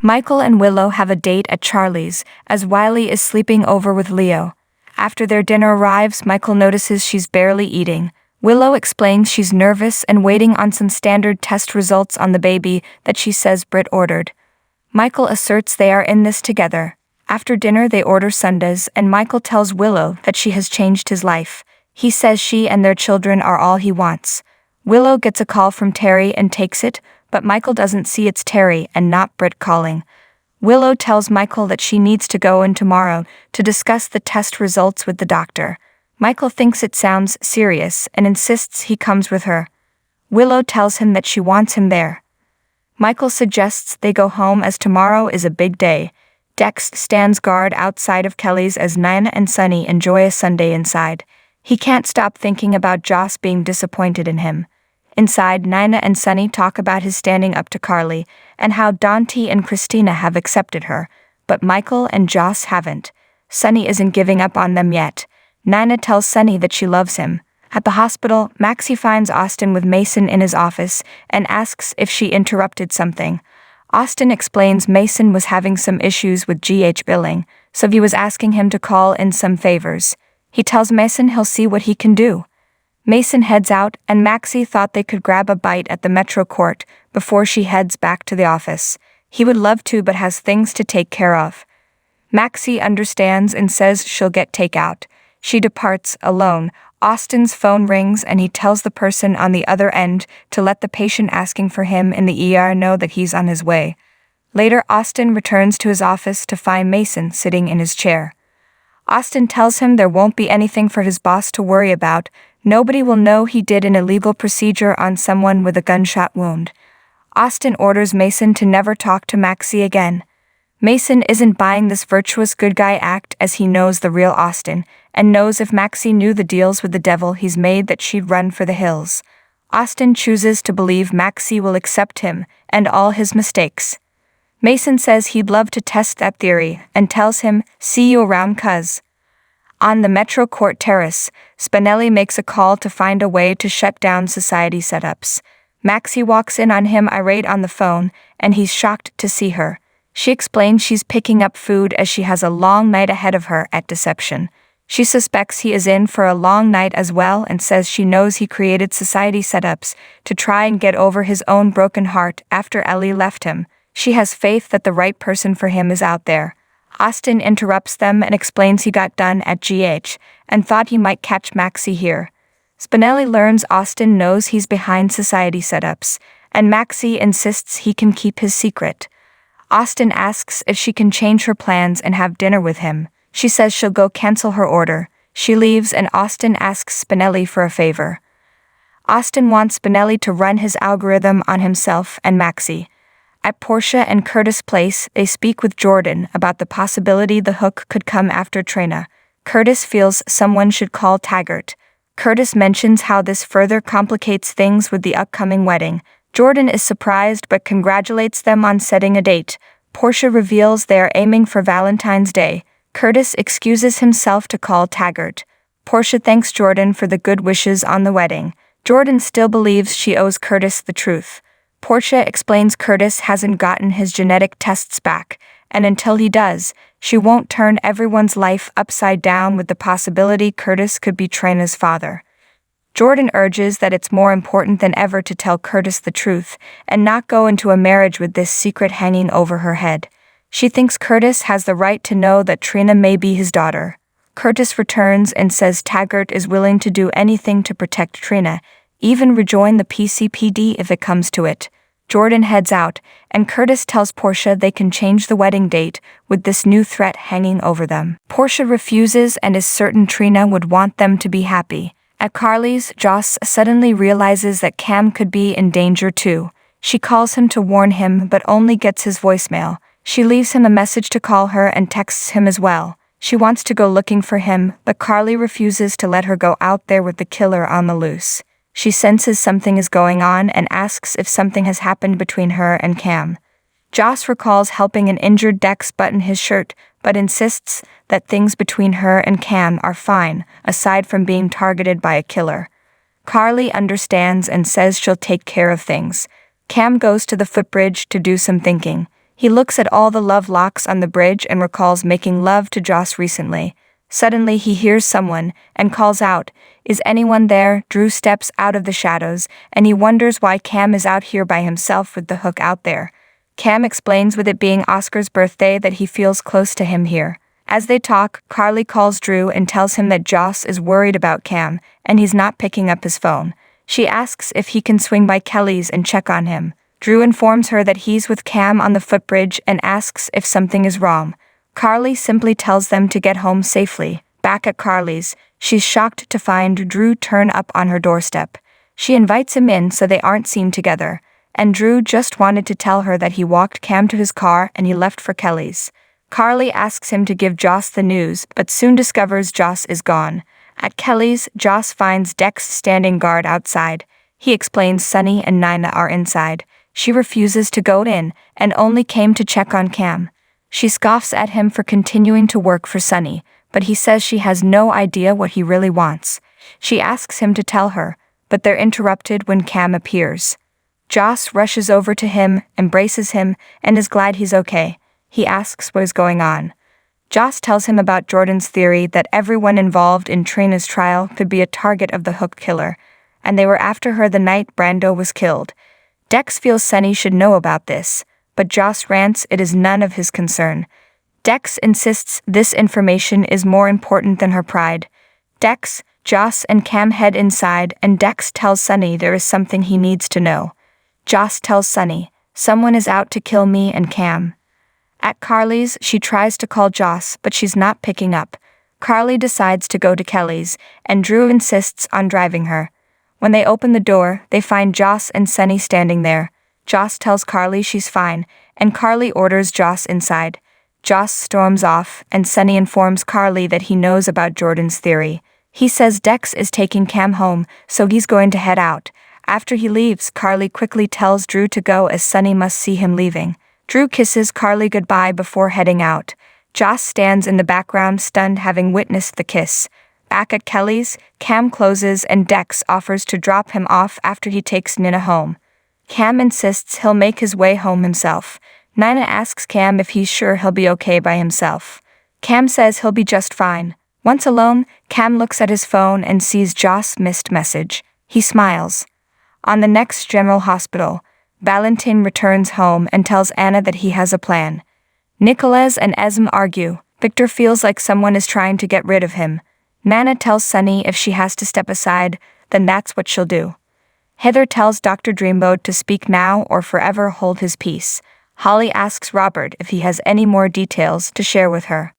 Michael and Willow have a date at Charlie's, as Wiley is sleeping over with Leo. After their dinner arrives, Michael notices she's barely eating. Willow explains she's nervous and waiting on some standard test results on the baby that she says Britt ordered. Michael asserts they are in this together. After dinner they order sundaes, and Michael tells Willow that she has changed his life. He says she and their children are all he wants. Willow gets a call from Terry and takes it, but Michael doesn't see it's Terry and not Britt calling. Willow tells Michael that she needs to go in tomorrow to discuss the test results with the doctor. Michael thinks it sounds serious and insists he comes with her. Willow tells him that she wants him there. Michael suggests they go home as tomorrow is a big day. Dex stands guard outside of Kelly's as Nina and Sunny enjoy a sundae inside. He can't stop thinking about Joss being disappointed in him. Inside, Nina and Sunny talk about his standing up to Carly and how Dante and Christina have accepted her, but Michael and Joss haven't. Sunny isn't giving up on them yet. Nina tells Sunny that she loves him. At the hospital, Maxie finds Austin with Mason in his office and asks if she interrupted something. Austin explains Mason was having some issues with GH billing, so he was asking him to call in some favors. He tells Mason he'll see what he can do. Mason heads out, and Maxie thought they could grab a bite at the Metro Court before she heads back to the office. He would love to but has things to take care of. Maxie understands and says she'll get takeout. She departs alone. Austin's phone rings and he tells the person on the other end to let the patient asking for him in the ER know that he's on his way. Later, Austin returns to his office to find Mason sitting in his chair. Austin tells him there won't be anything for his boss to worry about. Nobody will know he did an illegal procedure on someone with a gunshot wound. Austin orders Mason to never talk to Maxie again. Mason isn't buying this virtuous good guy act as he knows the real Austin, and knows if Maxie knew the deals with the devil he's made that she'd run for the hills. Austin chooses to believe Maxie will accept him and all his mistakes. Mason says he'd love to test that theory and tells him, "See you around, cuz." On the Metro Court terrace, Spinelli makes a call to find a way to shut down society setups. Maxie walks in on him irate on the phone, and he's shocked to see her. She explains she's picking up food as she has a long night ahead of her at Deception. She suspects he is in for a long night as well and says she knows he created society setups to try and get over his own broken heart after Ellie left him. She has faith that the right person for him is out there. Austin interrupts them and explains he got done at GH and thought he might catch Maxie here. Spinelli learns Austin knows he's behind society setups, and Maxie insists he can keep his secret. Austin asks if she can change her plans and have dinner with him. She says she'll go cancel her order. She leaves and Austin asks Spinelli for a favor. Austin wants Spinelli to run his algorithm on himself and Maxie. At Portia and Curtis' place, they speak with Jordan about the possibility the hook could come after Trina. Curtis feels someone should call Taggart. Curtis mentions how this further complicates things with the upcoming wedding. Jordan is surprised but congratulates them on setting a date. Portia reveals they are aiming for Valentine's Day. Curtis excuses himself to call Taggart. Portia thanks Jordan for the good wishes on the wedding. Jordan still believes she owes Curtis the truth. Portia explains Curtis hasn't gotten his genetic tests back, and until he does, she won't turn everyone's life upside down with the possibility Curtis could be Trina's father. Jordan urges that it's more important than ever to tell Curtis the truth and not go into a marriage with this secret hanging over her head. She thinks Curtis has the right to know that Trina may be his daughter. Curtis returns and says Taggart is willing to do anything to protect Trina, even rejoin the PCPD if it comes to it. Jordan heads out, and Curtis tells Portia they can change the wedding date with this new threat hanging over them. Portia refuses and is certain Trina would want them to be happy. At Carly's, Joss suddenly realizes that Cam could be in danger too. She calls him to warn him but only gets his voicemail. She leaves him a message to call her and texts him as well. She wants to go looking for him, but Carly refuses to let her go out there with the killer on the loose. She senses something is going on and asks if something has happened between her and Cam. Joss recalls helping an injured Dex button his shirt, but insists that things between her and Cam are fine, aside from being targeted by a killer. Carly understands and says she'll take care of things. Cam goes to the footbridge to do some thinking. He looks at all the love locks on the bridge and recalls making love to Joss recently. Suddenly he hears someone and calls out, "Is anyone there?" Drew steps out of the shadows and he wonders why Cam is out here by himself with the hook out there. Cam explains with it being Oscar's birthday that he feels close to him here. As they talk, Carly calls Drew and tells him that Joss is worried about Cam and he's not picking up his phone. She asks if he can swing by Kelly's and check on him. Drew informs her that he's with Cam on the footbridge and asks if something is wrong. Carly simply tells them to get home safely. Back at Carly's, she's shocked to find Drew turn up on her doorstep. She invites him in so they aren't seen together, and Drew just wanted to tell her that he walked Cam to his car and he left for Kelly's. Carly asks him to give Joss the news, but soon discovers Joss is gone. At Kelly's, Joss finds Dex standing guard outside. He explains Sunny and Nina are inside. She refuses to go in and only came to check on Cam. She scoffs at him for continuing to work for Sunny, but he says she has no idea what he really wants. She asks him to tell her, but they're interrupted when Cam appears. Joss rushes over to him, embraces him, and is glad he's okay. He asks what is going on. Joss tells him about Jordan's theory that everyone involved in Trina's trial could be a target of the Hook killer, and they were after her the night Brando was killed. Dex feels Sunny should know about this, but Joss rants it is none of his concern. Dex insists this information is more important than her pride. Dex, Joss, and Cam head inside, and Dex tells Sunny there is something he needs to know. Joss tells Sunny, "Someone is out to kill me and Cam." At Carly's, she tries to call Joss, but she's not picking up. Carly decides to go to Kelly's, and Drew insists on driving her. When they open the door, they find Joss and Sunny standing there. Joss tells Carly she's fine, and Carly orders Joss inside. Joss storms off, and Sunny informs Carly that he knows about Jordan's theory. He says Dex is taking Cam home, so he's going to head out. After he leaves, Carly quickly tells Drew to go as Sunny must see him leaving. Drew kisses Carly goodbye before heading out. Joss stands in the background stunned having witnessed the kiss. Back at Kelly's, Cam closes and Dex offers to drop him off after he takes Nina home. Cam insists he'll make his way home himself. Nina asks Cam if he's sure he'll be okay by himself. Cam says he'll be just fine. Once alone, Cam looks at his phone and sees Joss' missed message. He smiles. On the next General Hospital, Valentin returns home and tells Anna that he has a plan. Nicolas and Esme argue. Victor feels like someone is trying to get rid of him. Nana tells Sunny if she has to step aside, then that's what she'll do. Heather tells Dr. Dreamboat to speak now or forever hold his peace. Holly asks Robert if he has any more details to share with her.